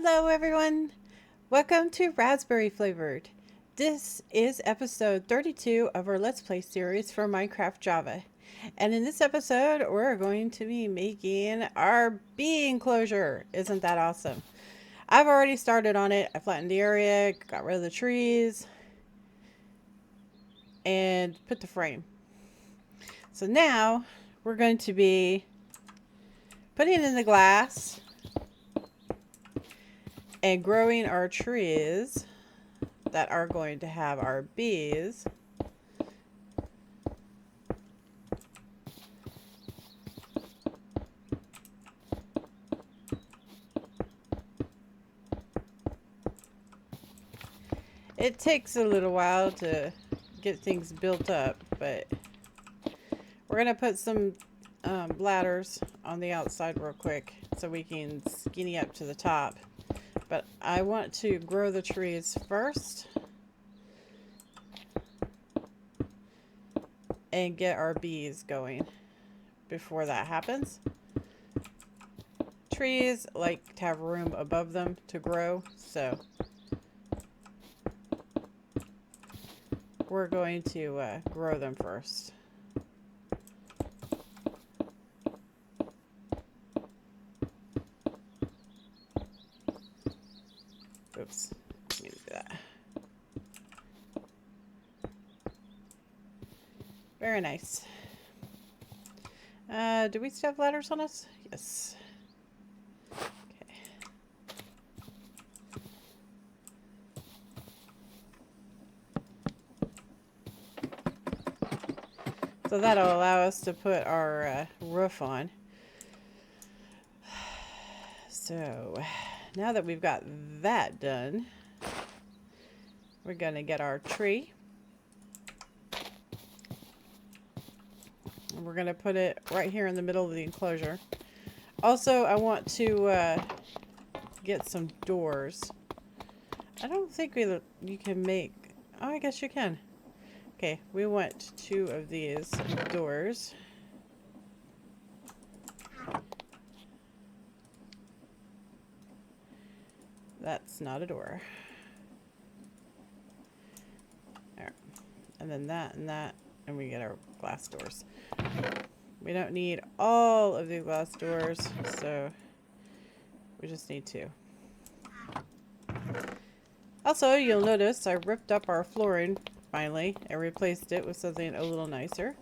Hello everyone! Welcome to Raspberry Flavored. This is episode 32 of our Let's Play series for Minecraft Java. And in this episode, we're going to be making our bee enclosure. Isn't that awesome? I've already started on it. I flattened the area, got rid of the trees, and put the frame. So now, we're going to be putting in the glass and growing our trees that are going to have our bees. It takes a little while to get things built up, but we're going to put some ladders on the outside real quick so we can skinny up to the top. But I want to grow the trees first and get our bees going before that happens. Trees like to have room above them to grow, so we're going to grow them first. Oops, let me do that. Very nice. Do we still have ladders on us? Yes. Okay. So that'll allow us to put our roof on. So now that we've got that done, we're going to get our tree. And we're going to put it right here in the middle of the enclosure. Also, I want to get some doors. I don't think you can make... Oh, I guess you can. Okay, we want 2 of these doors. That's not a door. All right. And then that and that, and we get our glass doors. We don't need all of the glass doors, so we just need 2. Also, you'll notice I ripped up our flooring finally and replaced it with something a little nicer.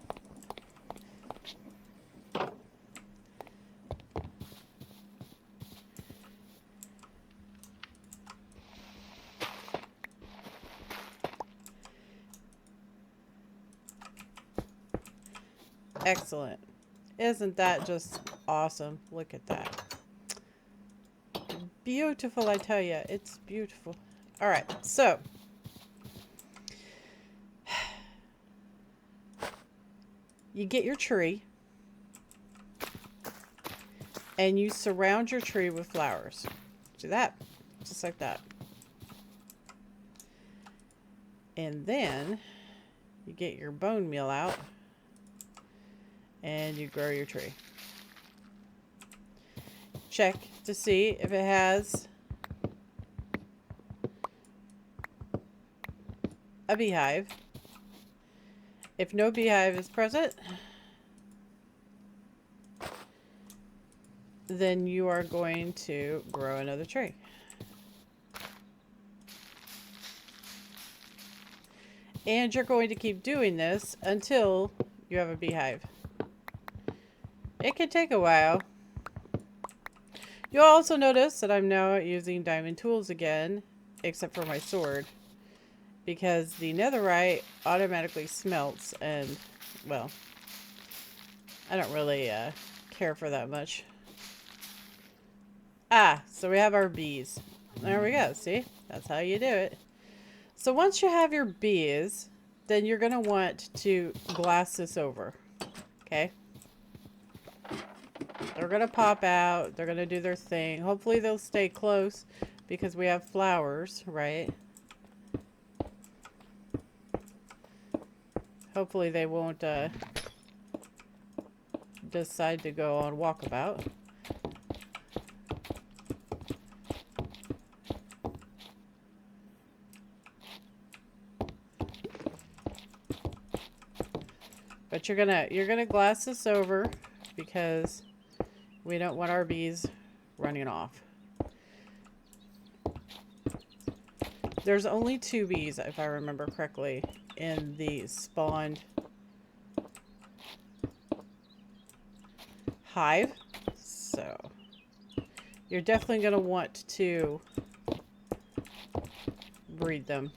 Excellent. Isn't that just awesome? Look at that. Beautiful, I tell you. It's beautiful. All right, so you get your tree and you surround your tree with flowers. See that? Just like that. And then you get your bone meal out and you grow your tree. Check to see if it has a beehive. If no beehive is present, then you are going to grow another tree. And you're going to keep doing this until you have a beehive. It can take a while. You'll also notice that I'm now using diamond tools again, except for my sword, because the netherite automatically smelts, and, well, I don't really care for that much. Ah, so we have our bees. There we go, see? That's how you do it. So once you have your bees, then you're going to want to glass this over, okay? They're going to pop out. They're going to do their thing. Hopefully they'll stay close because we have flowers, right? Hopefully they won't decide to go on walkabout. But you're gonna glass this over because we don't want our bees running off. There's only 2 bees, if I remember correctly, in the spawned hive. So you're definitely going to want to breed them.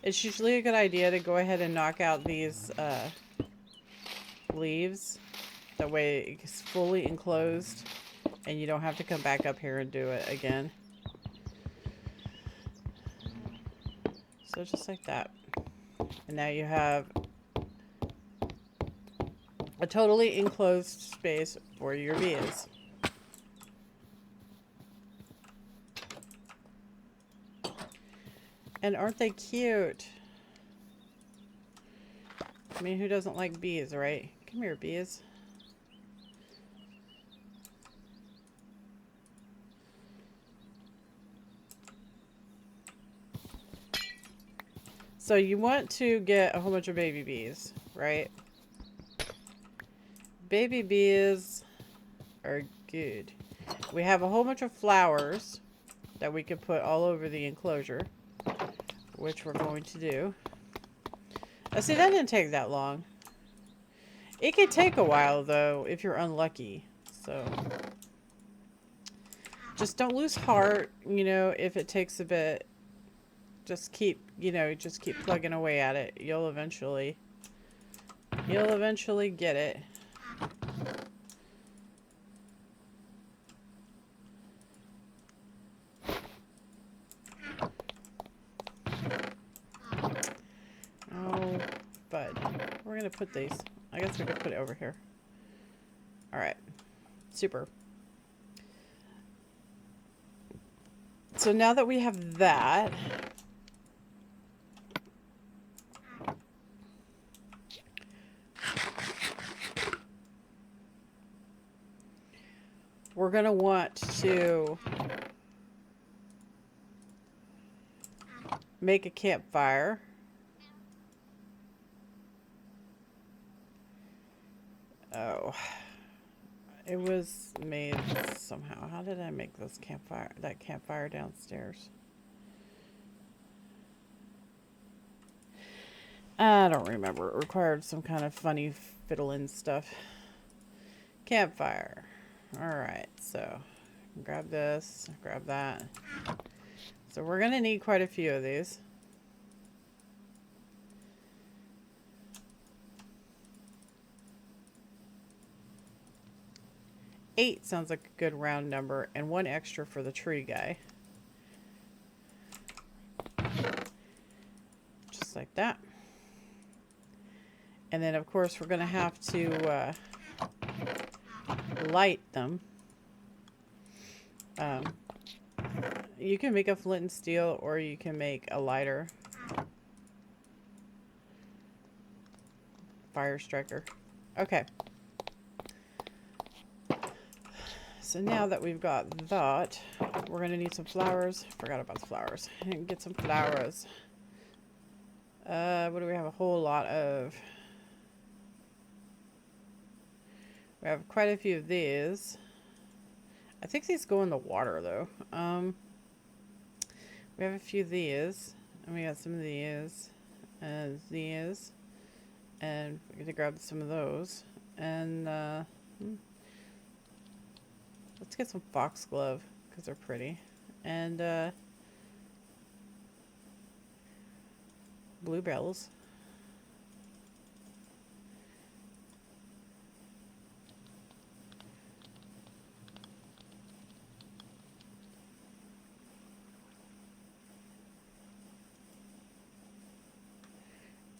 It's usually a good idea to go ahead and knock out these leaves. That way it's fully enclosed and you don't have to come back up here and do it again. So just like that. And now you have a totally enclosed space for your bees. And aren't they cute? I mean, who doesn't like bees, right? Come here, bees. So you want to get a whole bunch of baby bees, right? Baby bees are good. We have a whole bunch of flowers that we could put all over the enclosure, which we're going to do. Oh, see, that didn't take that long. It could take a while, though, if you're unlucky. So just don't lose heart, you know, if it takes a bit. Just keep, you know, just keep plugging away at it. You'll eventually get it. Oh, bud. We're going to put these. I guess we could put it over here. All right. Super. So now that we have that, we're going to want to make a campfire. Oh, it was made somehow. How did I make this campfire? That campfire downstairs. I don't remember. It required some kind of funny fiddling stuff. Campfire. Alright, so grab this, grab that. So we're going to need quite a few of these. Eight sounds like a good round number, and 1 extra for the tree guy. Just like that. And then, of course, we're going to have to light them. You can make a flint and steel, or you can make a lighter. Fire striker. Okay. So now that we've got that, we're going to need some flowers. Forgot about the flowers. I didn't get some flowers. What do we have? A whole lot of. We have quite a few of these. I think these go in the water, though. We have a few of these. And we got some of these. And these. And we're going to grab some of those. And, let's get some foxglove, because they're pretty. And, bluebells.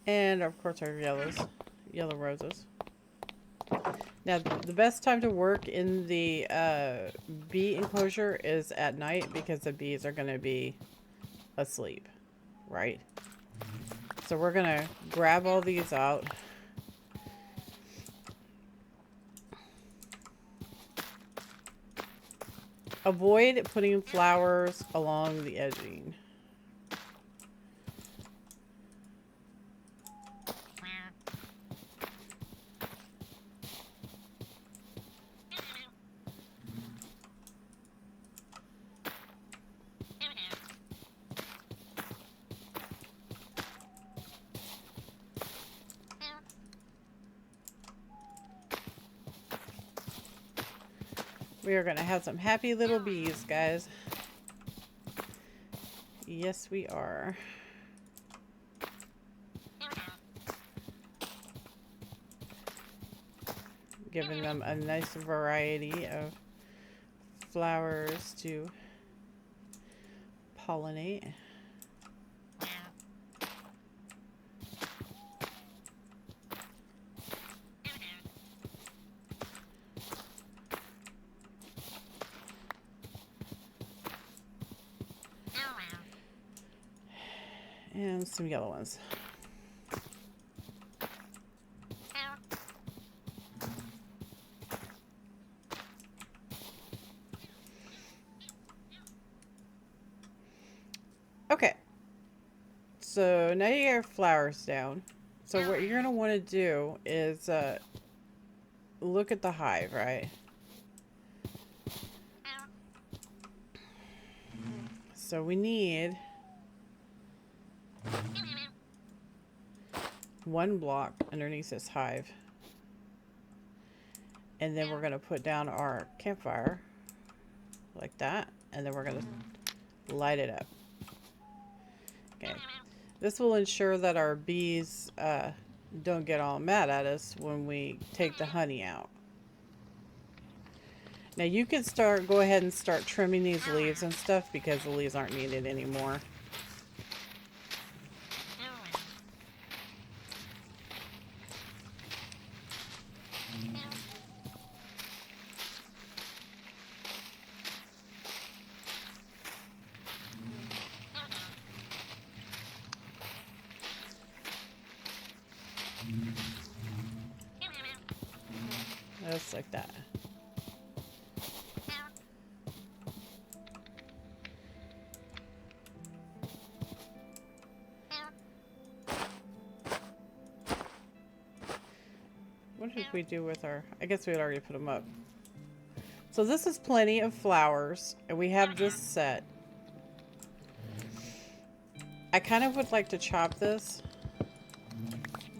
And, of course, our yellow roses. Now, the best time to work in the bee enclosure is at night, because the bees are going to be asleep, right? So we're going to grab all these out. Avoid putting flowers along the edging. We are going to have some happy little bees, guys. Yes, we are. Giving them a nice variety of flowers to pollinate. And some yellow ones. Okay. So now you got your flowers down. So what you're going to want to do is look at the hive, right? So we need 1 block underneath this hive. And then we're going to put down our campfire like that. And then we're going to light it up. Okay. This will ensure that our bees don't get all mad at us when we take the honey out. Now you can go ahead and start trimming these leaves and stuff because the leaves aren't needed anymore. Just like that. What did we do with our... I guess we had already put them up. So this is plenty of flowers, and we have this set. I kind of would like to chop this,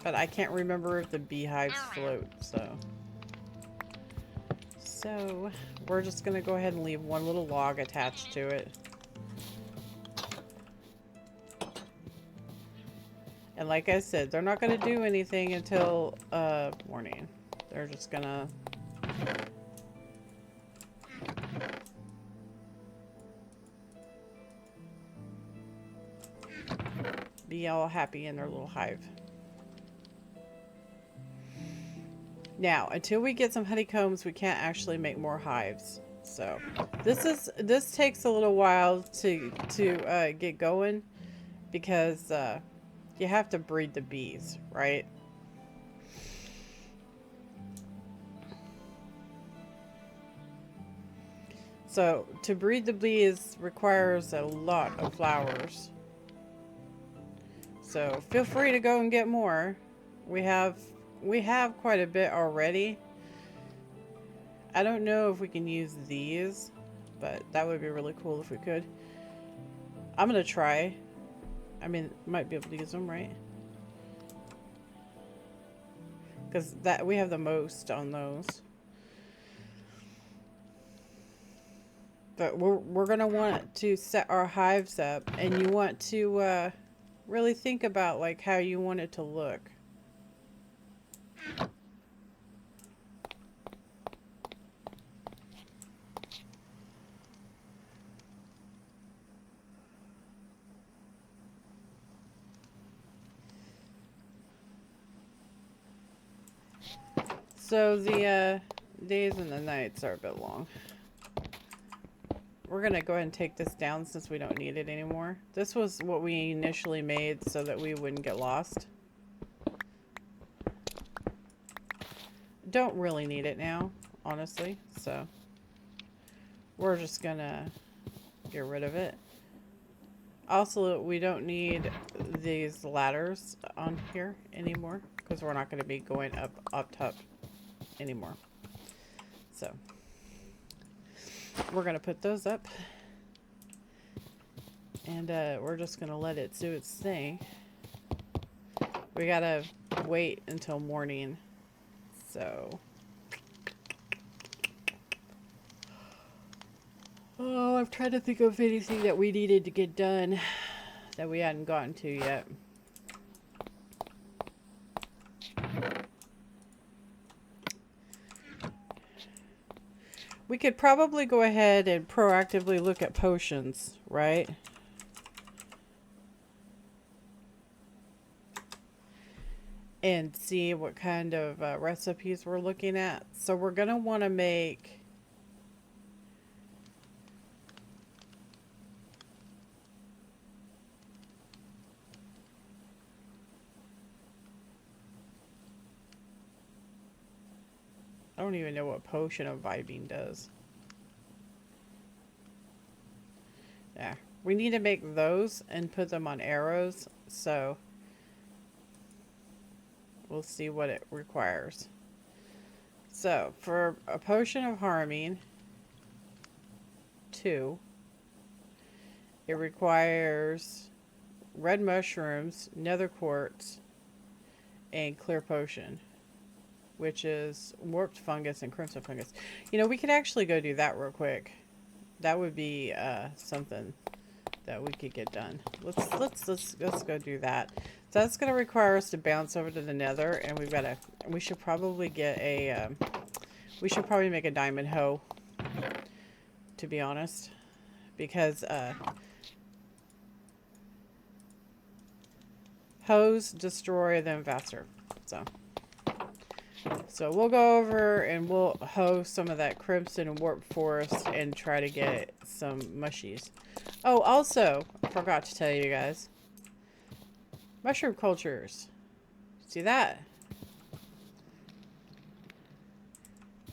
but I can't remember if the beehives float, so we're just going to go ahead and leave one little log attached to it. And like I said, they're not going to do anything until morning. They're just going to be all happy in their little hive. Now, until we get some honeycombs, we can't actually make more hives. So this takes a little while to get going because you have to breed the bees, right? So to breed the bees requires a lot of flowers. So feel free to go and get more. We have quite a bit already. I don't know if we can use these, but that would be really cool if we could. I'm gonna try. I mean, might be able to use them, right? Because that we have the most on those. But we're gonna want to set our hives up, and you want to really think about like how you want it to look. So the days and the nights are a bit long. We're gonna go ahead and take this down since we don't need it anymore. This was what we initially made so that we wouldn't get lost. Don't really need it now, honestly, so we're just gonna get rid of it. Also, we don't need these ladders on here anymore because we're not going to be going up top anymore. So we're going to put those up, and we're just going to let it do its thing. We got to wait until morning. So Oh, I'm trying to think of anything that we needed to get done that we hadn't gotten to yet. We could probably go ahead and proactively look at potions, right? And see what kind of recipes we're looking at. So we're going to want to make... I don't even know what potion of vibing does. Yeah, we need to make those and put them on arrows, so we'll see what it requires. So, for a potion of harming, 2, it requires red mushrooms, nether quartz, and clear potion, which is warped fungus and crimson fungus. You know, we could actually go do that real quick. That would be something that we could get done. Let's go do that. So that's going to require us to bounce over to the nether, and we should probably get a we should probably make a diamond hoe, to be honest, because hoes destroy them faster. So we'll go over and we'll hoe some of that crimson and warp forest and try to get some mushies. Oh, also, I forgot to tell you guys. Mushroom cultures. See that?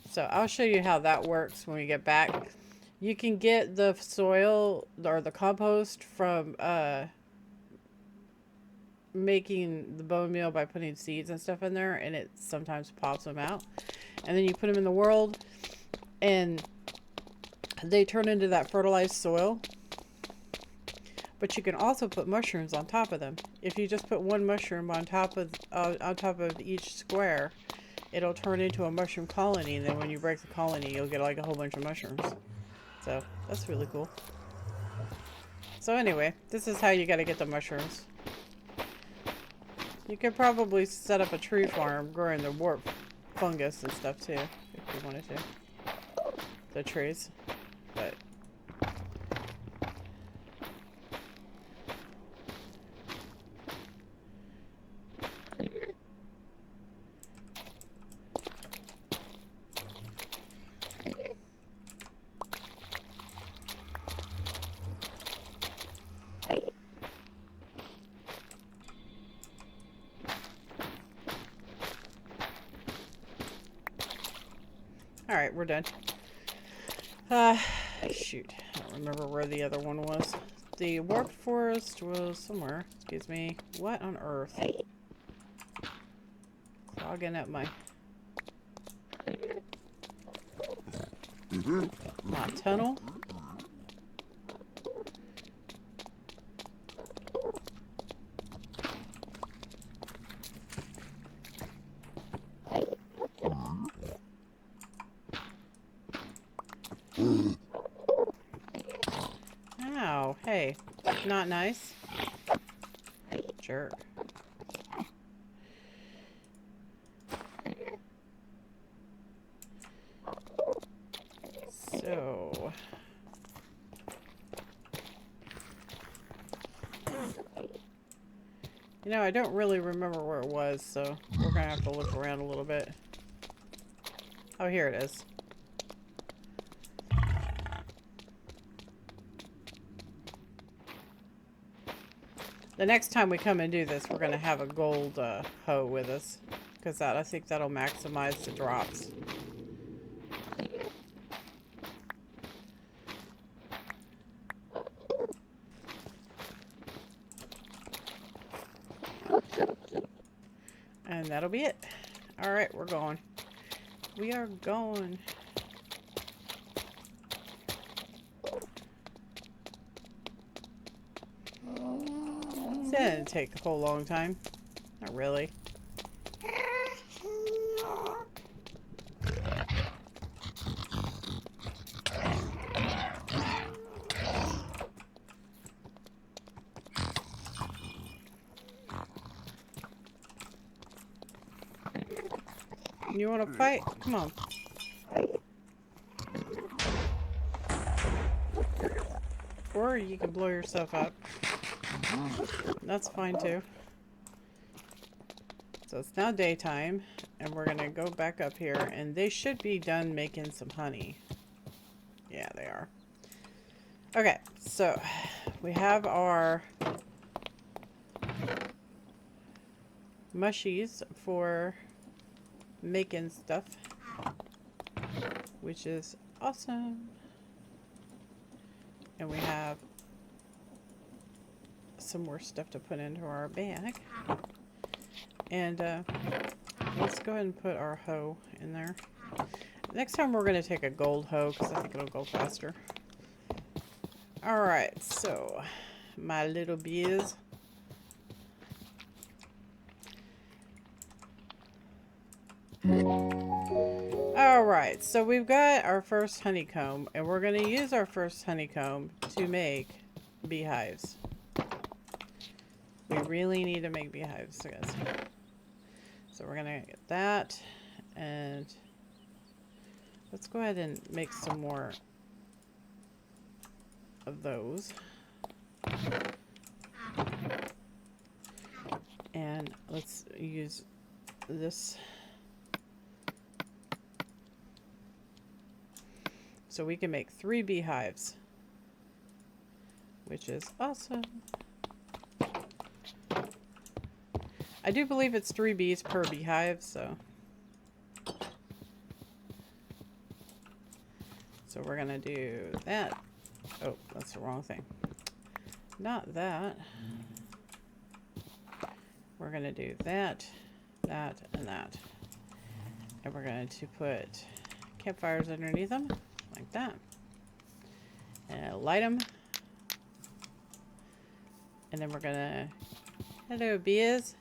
So I'll show you how that works when we get back. You can get the soil or the compost from making the bone meal by putting seeds and stuff in there, and it sometimes pops them out, and then you put them in the world and they turn into that fertilized soil. But you can also put mushrooms on top of them. If you just put one mushroom on top of each square, it'll turn into a mushroom colony, and then when you break the colony, you'll get like a whole bunch of mushrooms. So that's really cool. So anyway, this is how you got to get the mushrooms. You could probably set up a tree farm growing the warp fungus and stuff too, if you wanted to. The trees. But alright, we're done. Shoot. I don't remember where the other one was. The warped forest was somewhere. Excuse me. What on earth? Clogging up my tunnel. Ow, hey, not nice. Jerk. So, you know, I don't really remember where it was, so we're gonna have to look around a little bit. Oh, here it is. The next time we come and do this, we're going to have a gold hoe with us, because I think that'll maximize the drops. And that'll be it. Alright, we're going. We are going. That didn't take a whole long time. Not really. You want to fight? Come on. Or you can blow yourself up. That's fine too. So it's now daytime, and we're gonna go back up here, and they should be done making some honey. Yeah, they are. Okay, so we have our mushies for making stuff, which is awesome. And we have some more stuff to put into our bag. And let's go ahead and put our hoe in there. Next time we're going to take a gold hoe because I think it'll go faster. Alright, so my little bees. Alright, so we've got our first honeycomb, and we're going to use our first honeycomb to make beehives. We really need to make beehives, guys. So we're going to get that, and let's go ahead and make some more of those. And let's use this. So we can make 3 beehives, which is awesome. I do believe it's 3 bees per beehive, so we're gonna do that. Oh, that's the wrong thing. Not that. We're gonna do that, that, and that. And we're going to put campfires underneath them, like that. And light them. And then we're gonna, hello bees.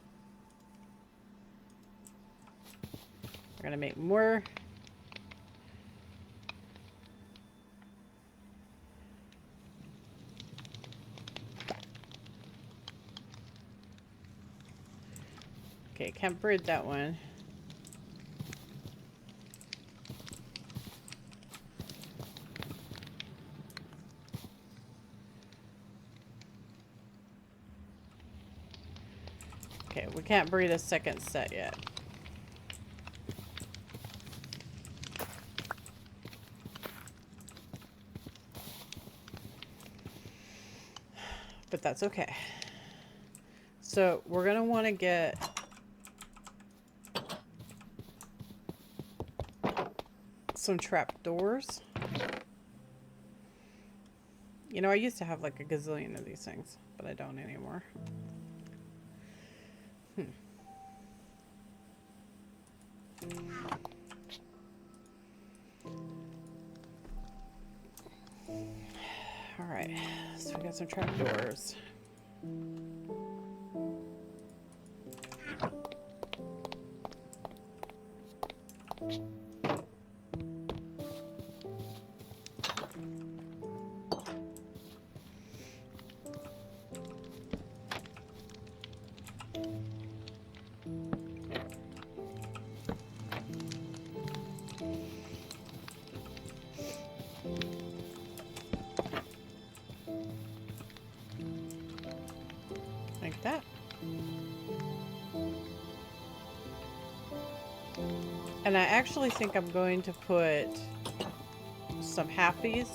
We're gonna make more. Okay, can't breed that one. Okay, we can't breed a second set yet. But that's okay. So we're gonna want to get some trap doors. You know, I used to have like a gazillion of these things, but I don't anymore. Alright, so we got some trap doors. Like that. And I actually think I'm going to put some halfies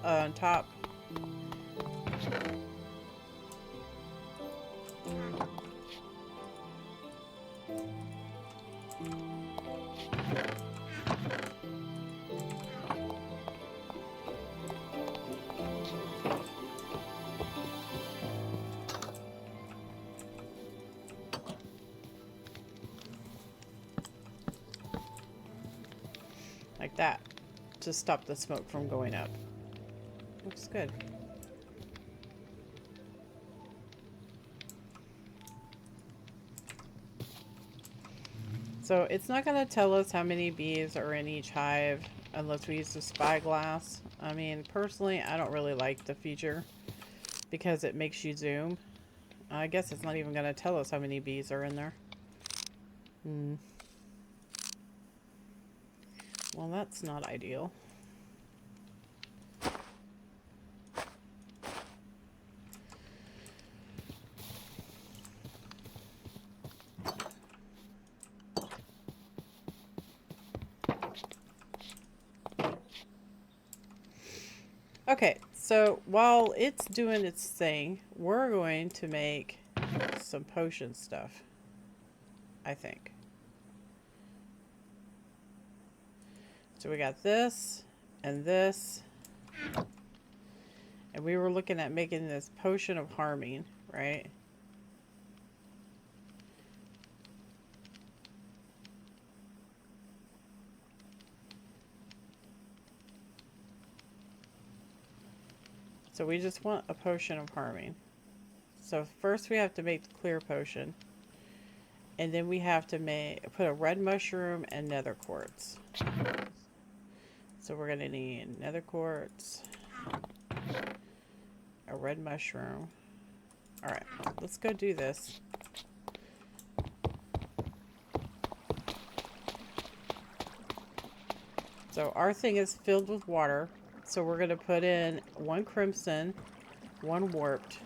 on top. Like that, to stop the smoke from going up. Looks good. So it's not going to tell us how many bees are in each hive unless we use the spyglass. I mean, personally, I don't really like the feature because it makes you zoom. I guess it's not even going to tell us how many bees are in there. Well, that's not ideal. Okay, so while it's doing its thing, we're going to make some potion stuff, I think. So we got this and this. And we were looking at making this potion of harming, right? So we just want a potion of harming. So first we have to make the clear potion. And then we have to put a red mushroom and nether quartz. So we're going to need nether quartz, a red mushroom. Alright, let's go do this. So our thing is filled with water. So we're going to put in 1 crimson, 1 warped.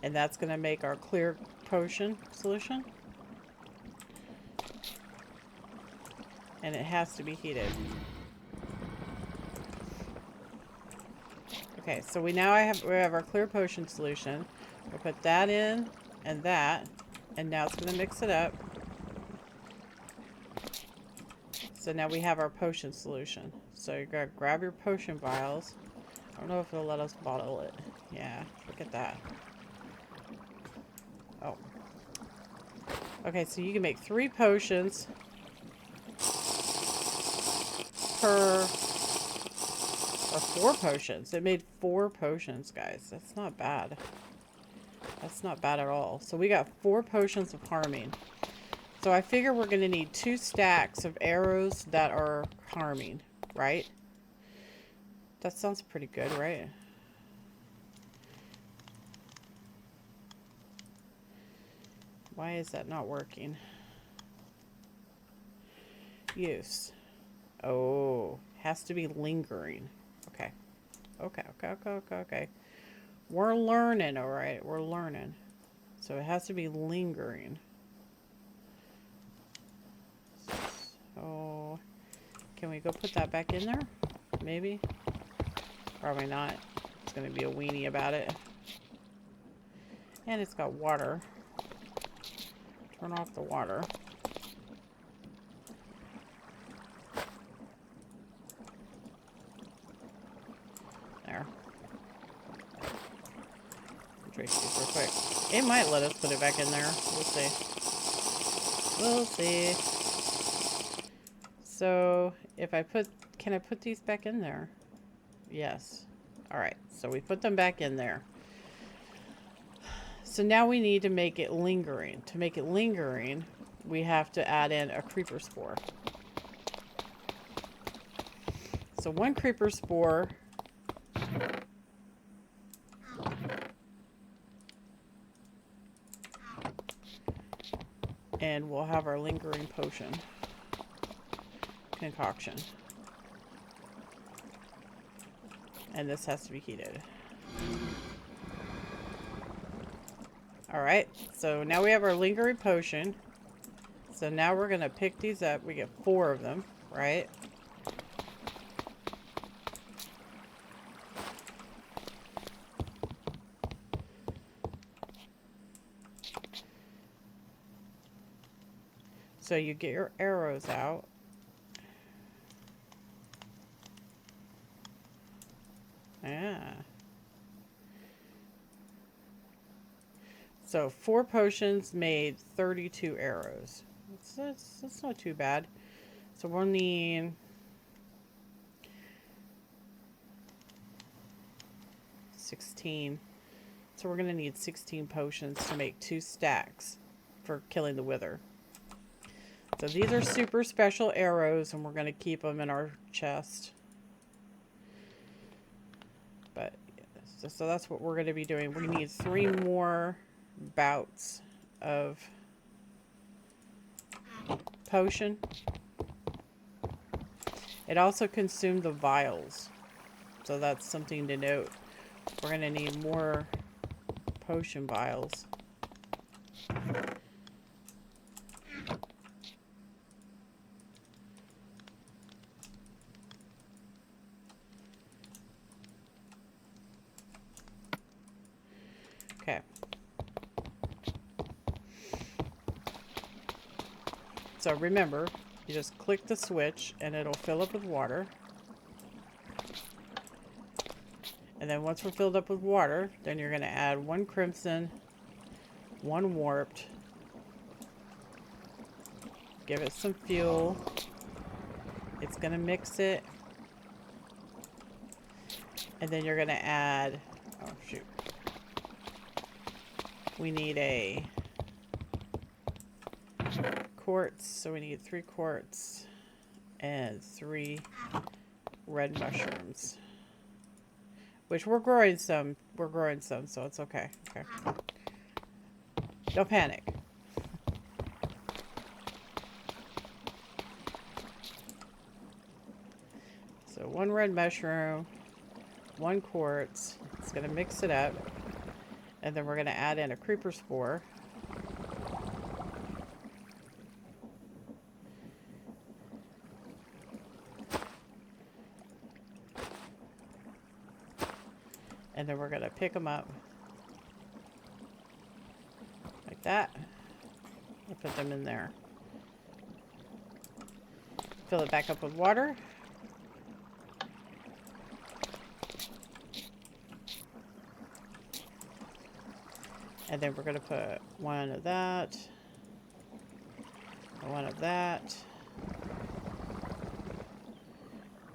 And that's going to make our clear potion solution. And it has to be heated. Okay, so we have our clear potion solution. We'll put that in and that. And now it's going to mix it up. So now we have our potion solution. So you're going to grab your potion vials. I don't know if it'll let us bottle it. Yeah, look at that. Oh. Okay, so you can make 3 potions per... or 4 potions. It made 4 potions, guys. That's not bad. That's not bad at all. So we got 4 potions of harming. So I figure we're going to need 2 stacks of arrows that are harming, right? That sounds pretty good, right? Why is that not working? Use. Oh, has to be lingering. Okay. Okay. We're learning, all right? We're learning. So it has to be lingering. So, can we go put that back in there? Maybe? Probably not. It's going to be a weenie about it. And it's got water. Turn off the water. There. Drink these real quick. It might let us put it back in there. We'll see. We'll see. So, if I put... Can I put these back in there? Yes. Alright, so we put them back in there. So now we need to make it lingering. To make it lingering, we have to add in a creeper spore. So 1 creeper spore. And we'll have our lingering potion concoction. And this has to be heated. Alright, so now we have our lingering potion. So now we're going to pick these up. We get 4 of them, right? So you get your arrows out. Yeah. So 4 potions made 32 arrows. That's not too bad. So we'll need 16. So we're going to need 16 potions to make 2 stacks for killing the wither. So these are super special arrows, and we're going to keep them in our chest. But so that's what we're going to be doing. We need 3 more bouts of potion. It also consumed the vials. So that's something to note. We're going to need more potion vials. Okay. So remember, you just click the switch and it'll fill up with water. And then once we're filled up with water, then you're going to add 1 crimson, 1 warped. Give it some fuel. It's going to mix it. And then you're going to add, oh shoot. We need a quartz, so we need 3 quartz and 3 red mushrooms. Which we're growing some, so it's okay. Okay. Don't panic. So 1 red mushroom, 1 quartz. It's going to mix it up. And then we're going to add in a creeper spore. And then we're going to pick them up. Like that. And put them in there. Fill it back up with water. And then we're going to put 1 of that. 1 of that.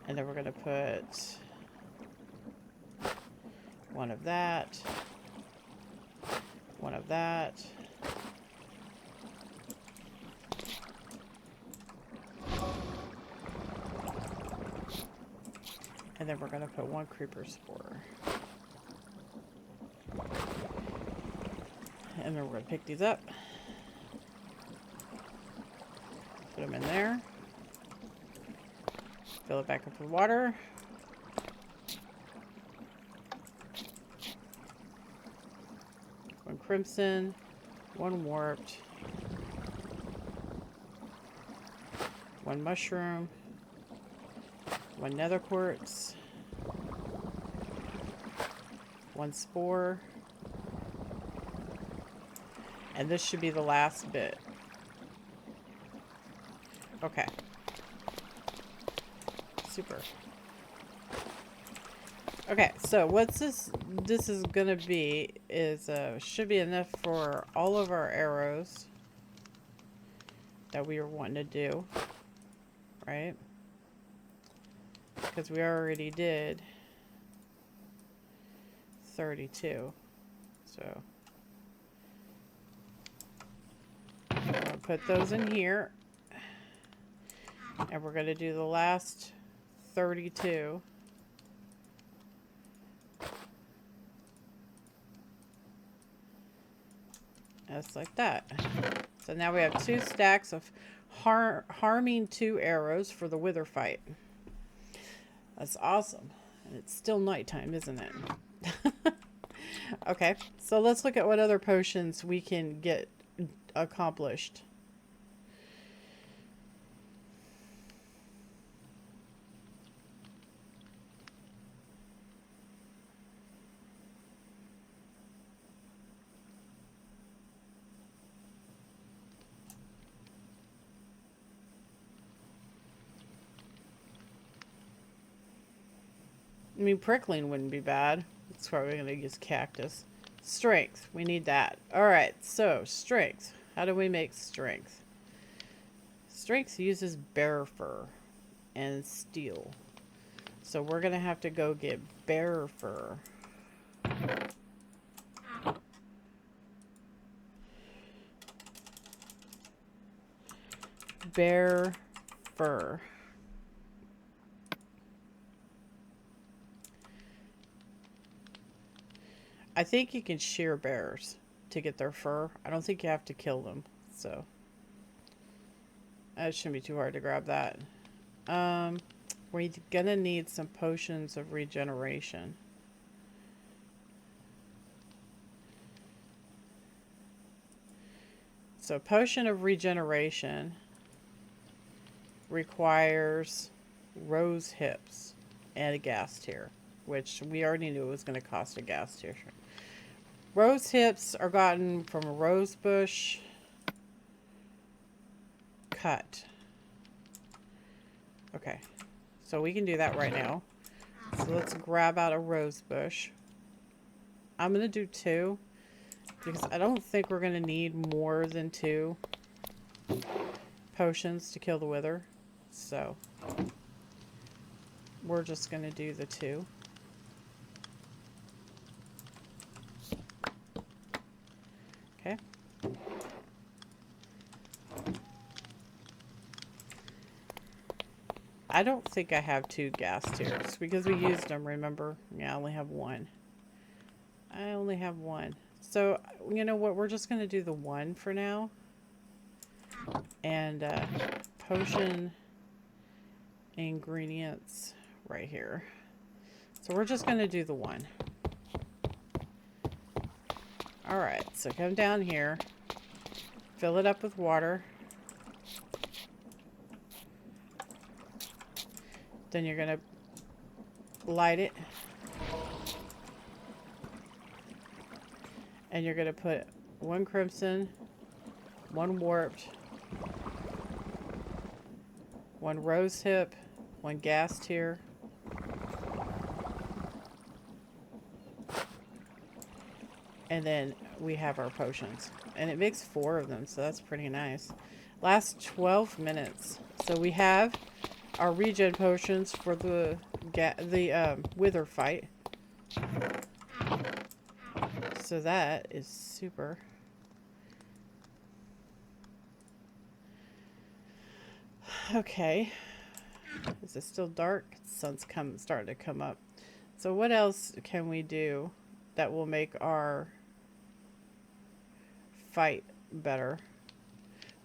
And then we're going to put 1 of that. 1 of that. And then we're going to put 1 creeper spore. And then we're going to pick these up. Put them in there. Fill it back up with water. One crimson. 1 warped. 1 mushroom. 1 nether quartz. 1 spore. And this should be the last bit. Okay. Super. Okay, so what's this is gonna be is should be enough for all of our arrows that we were wanting to do, right? Because we already did 32. So I'm gonna put those in here. And we're gonna do the last 32. Just like that. So now we have 2 stacks of harming 2 arrows for the wither fight. That's awesome. And it's still nighttime, isn't it? Okay, so let's look at what other potions we can get accomplished. I mean, prickling wouldn't be bad. That's probably going to use cactus. Strength. We need that. Alright, so strength. How do we make strength? Strength uses bear fur and steel. So we're going to have to go get bear fur. Bear fur. I think you can shear bears to get their fur. I don't think you have to kill them. So it shouldn't be too hard to grab that. We're gonna need some potions of regeneration. So potion of regeneration requires rose hips and a gas tear, which we already knew it was going to cost a gas tear. Rose hips are gotten from a rose bush cut. Okay, so we can do that right now. So let's grab out a rose bush. I'm going to do 2 because I don't think we're going to need more than 2 potions to kill the wither. So we're just going to do the 2. Okay. I don't think I have 2 gas tears because we used them, remember? Yeah, I only have 1. I only have 1. So, you know what? We're just going to do the 1 for now. And potion ingredients right here. So we're just going to do the 1. Alright, so come down here. Fill it up with water. Then you're going to light it. And you're going to put 1 crimson, 1 warped, 1 rose hip, 1 gas tear, and then we have our potions. And it makes 4 of them, so that's pretty nice. Lasts 12 minutes. So we have our regen potions for the wither fight. So that is super. Okay. Is it still dark? The sun's starting to come up. So what else can we do that will make our fight better?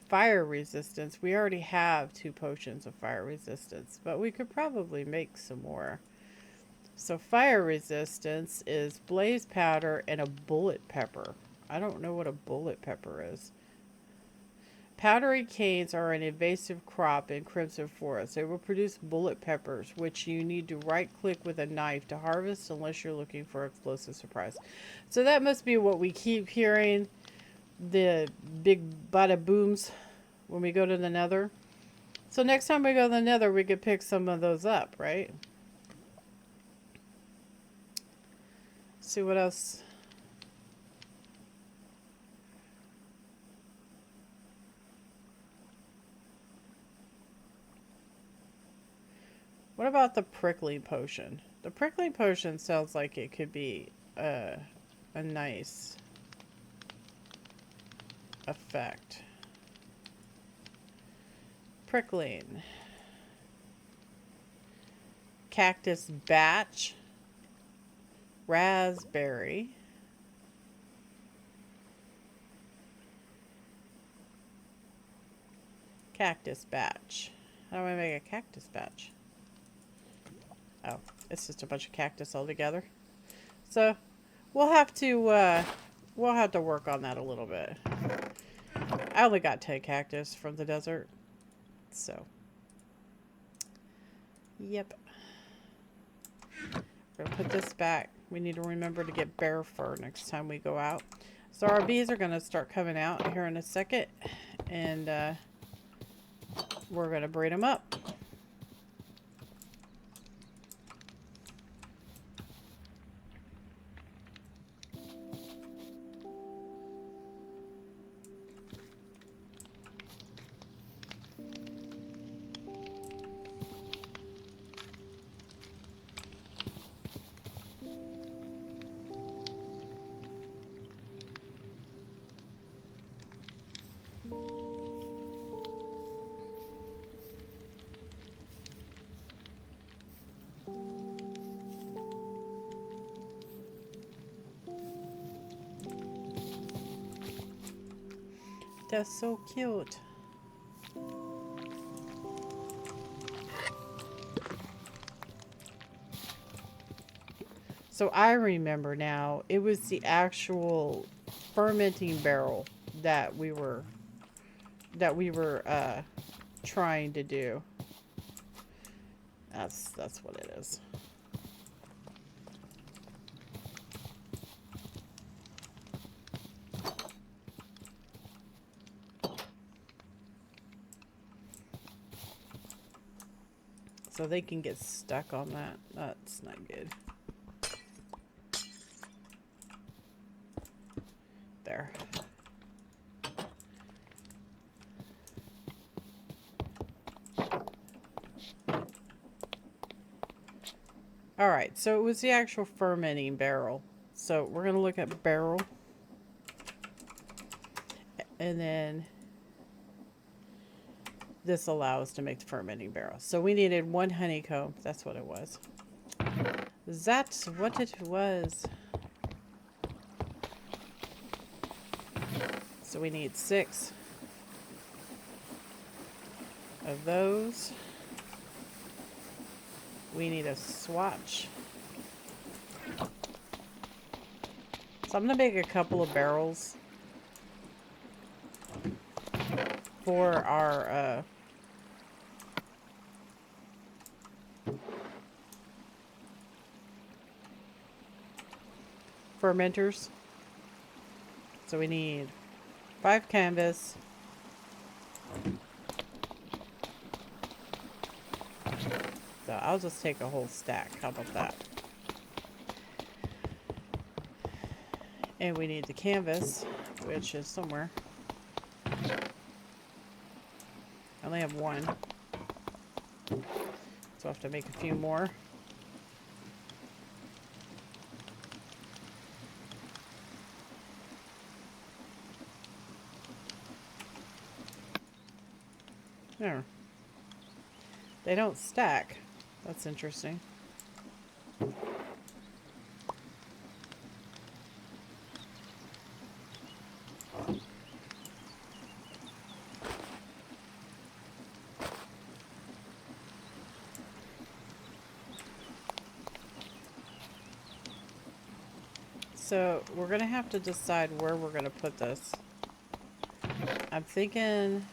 Fire resistance. We already have 2 potions of fire resistance, but we could probably make some more. So fire resistance is blaze powder and a bullet pepper. I don't know what a bullet pepper is. Powdery canes are an invasive crop in Crimson Forest. They will produce bullet peppers, which you need to right-click with a knife to harvest unless you're looking for explosive surprise. So that must be what we keep hearing, the big bada booms when we go to the nether. So next time we go to the nether, we could pick some of those up, right? See what else. What about the prickly potion? The prickly potion sounds like it could be a nice effect. Prickling. Cactus batch. Raspberry. Cactus batch. How do I make a cactus batch? Oh, it's just a bunch of cactus all together. So we'll have to work on that a little bit. I only got 10 cactus from the desert. So yep. We're gonna put this back. We need to remember to get bear fur next time we go out. So our bees are gonna start coming out here in a second, and we're gonna breed them up. That's so cute. So I remember now, it was the actual fermenting barrel that we were trying to do. That's what it is. So they can get stuck on that. That's not good. There. Alright, so it was the actual fermenting barrel. So we're going to look at barrel. And then this allows to make the fermenting barrel. So we needed 1 honeycomb. That's what it was. That's what it was. So we need 6 of those. We need a swatch. So I'm going to make a couple of barrels for our fermenters. So we need 5 canvas. So I'll just take a whole stack. How about that? And we need the canvas, which is somewhere. I only have 1. So I'll have to make a few more. There. They don't stack. That's interesting. So we're going to have to decide where we're going to put this. I'm thinking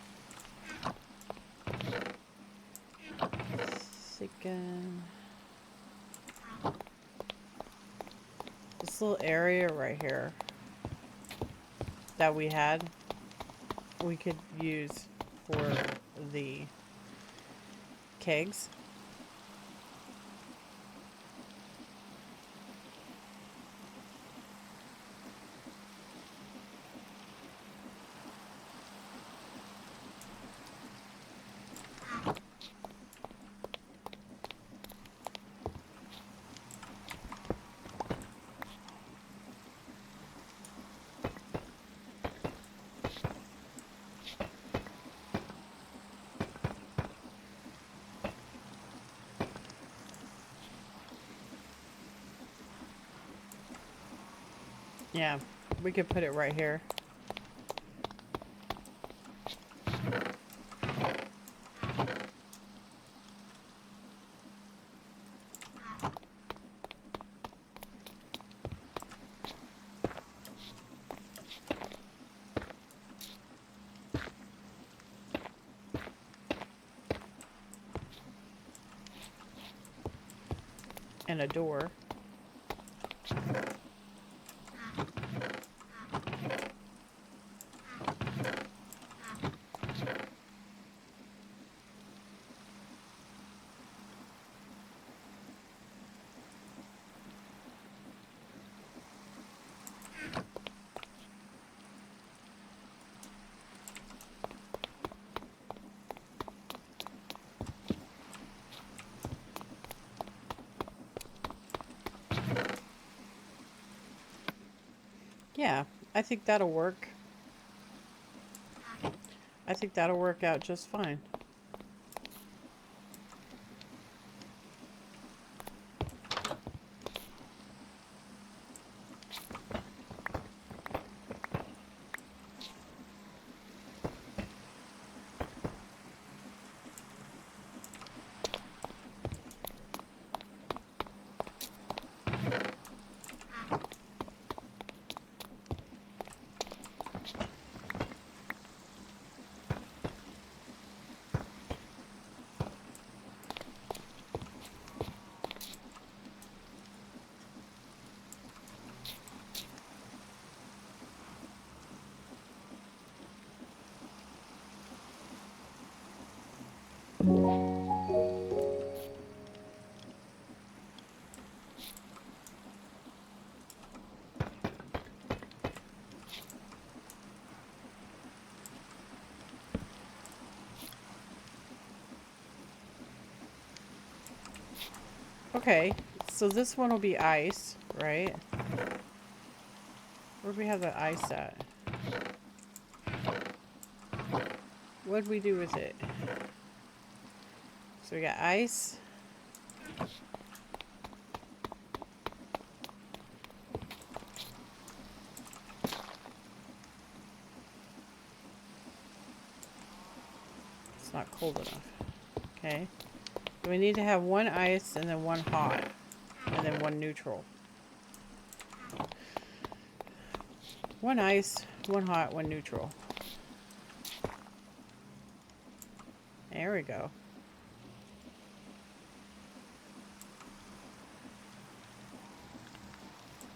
this little area right here that we had, we could use for the kegs. Yeah, we could put it right here. And a door. Yeah, I think that'll work. I think that'll work out just fine. Okay, so this one will be ice, right? Where do we have the ice at? What did we do with it? So we got ice. It's not cold enough. Okay. So we need to have one ice and then one hot. And then one neutral. One ice, one hot, one neutral. There we go.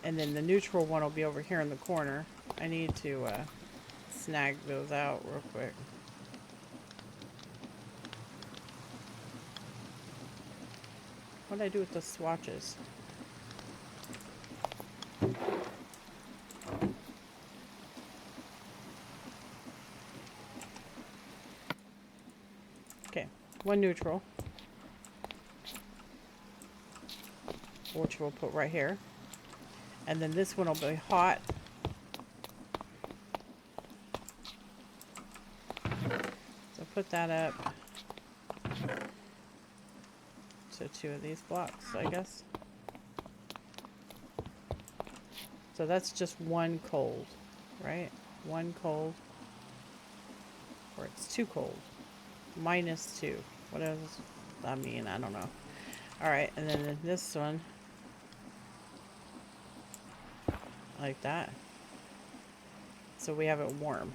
And then the neutral one will be over here in the corner. I need to snag those out real quick. What did I do with the swatches? Okay, one neutral, which we'll put right here. And then this one will be hot. So put that up to 2 of these blocks, I guess. So that's just one cold, right? One cold. Or it's 2 cold. -2. What does that mean? I don't know. Alright, and then this one. Like that. So we have it warm.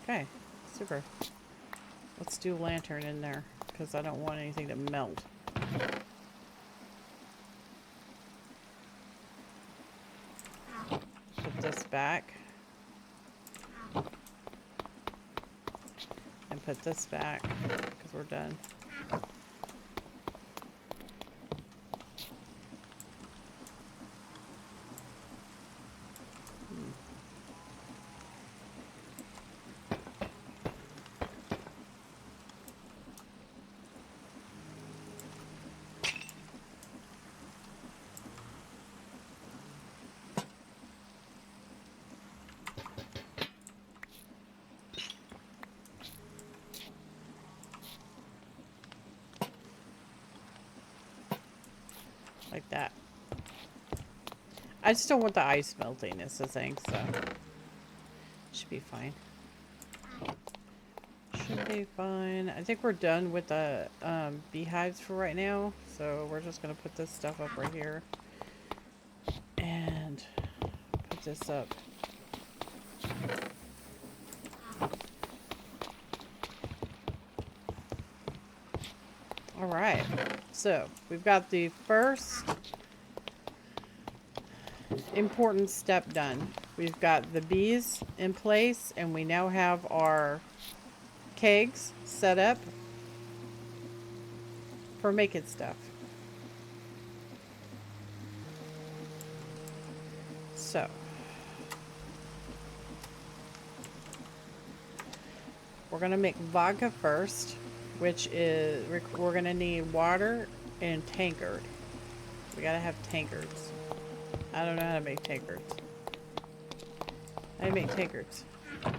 Okay, super. Let's do lantern in there, because I don't want anything to melt. Put this back. And put this back, because we're done. Like that. I just don't want the ice melting is the thing, so should be fine. Should be fine. I think we're done with the beehives for right now, so we're just gonna put this stuff up right here and put this up. All right, so we've got the first important step done. We've got the bees in place, and we now have our kegs set up for making stuff. So we're gonna make vodka first, which is we're gonna need water and tankard. We gotta have tankards. I don't know how to make tankards. How do you make tankards? How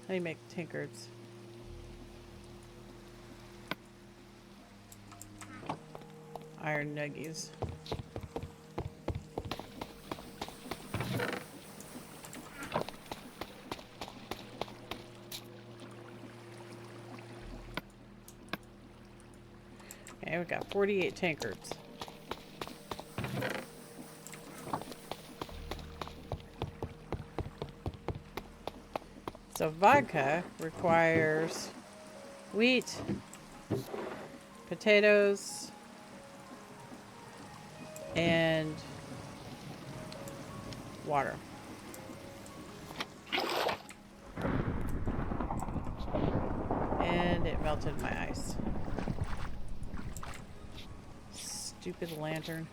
do you make tankards? Iron nuggies. Okay, we got 48 tankards. So vodka requires wheat, potatoes, and water. melted my ice. Stupid lantern.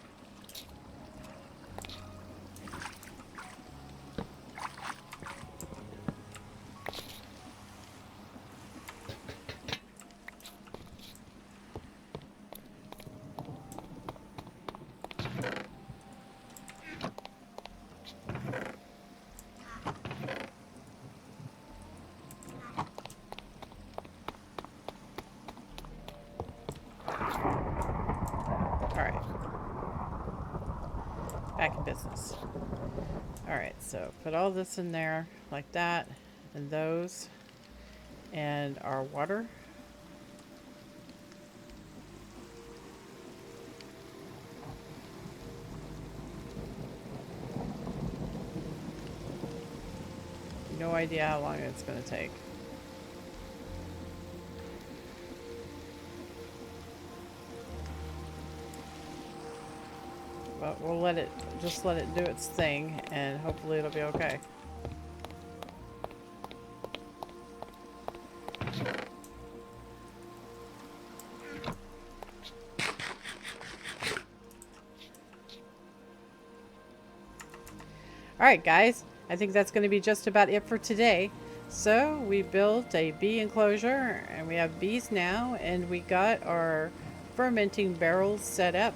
Alright. Back in business. Alright, so put all this in there like that, and those, and our water. No idea how long it's going to take. But we'll let it do its thing, and hopefully it'll be okay. Alright guys, I think that's going to be just about it for today. So we built a bee enclosure, and we have bees now, and we got our fermenting barrels set up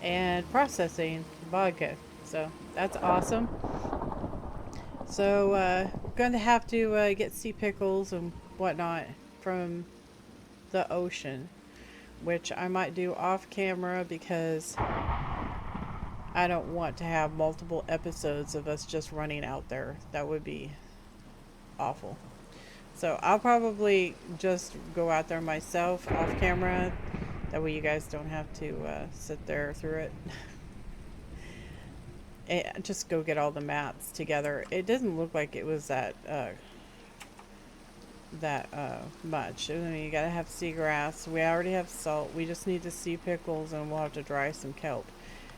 and processing vodka. So that's awesome. So gonna have to get sea pickles and whatnot from the ocean, which I might do off camera because I don't want to have multiple episodes of us just running out there. That would be awful. So I'll probably just go out there myself off camera. That way you guys don't have to sit there through it. And just go get all the mats together. It doesn't look like it was that much. I mean, you gotta have seagrass. We already have salt. We just need the sea pickles, and we'll have to dry some kelp.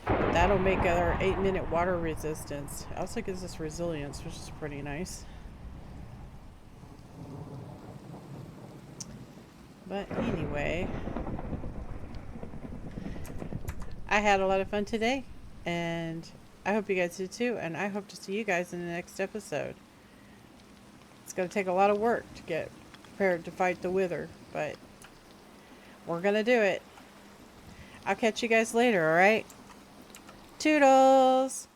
But that'll make our 8-minute water resistance. It also gives us resilience, which is pretty nice. But anyway, I had a lot of fun today, and I hope you guys did too, and I hope to see you guys in the next episode. It's going to take a lot of work to get prepared to fight the wither, but we're going to do it. I'll catch you guys later, alright? Toodles!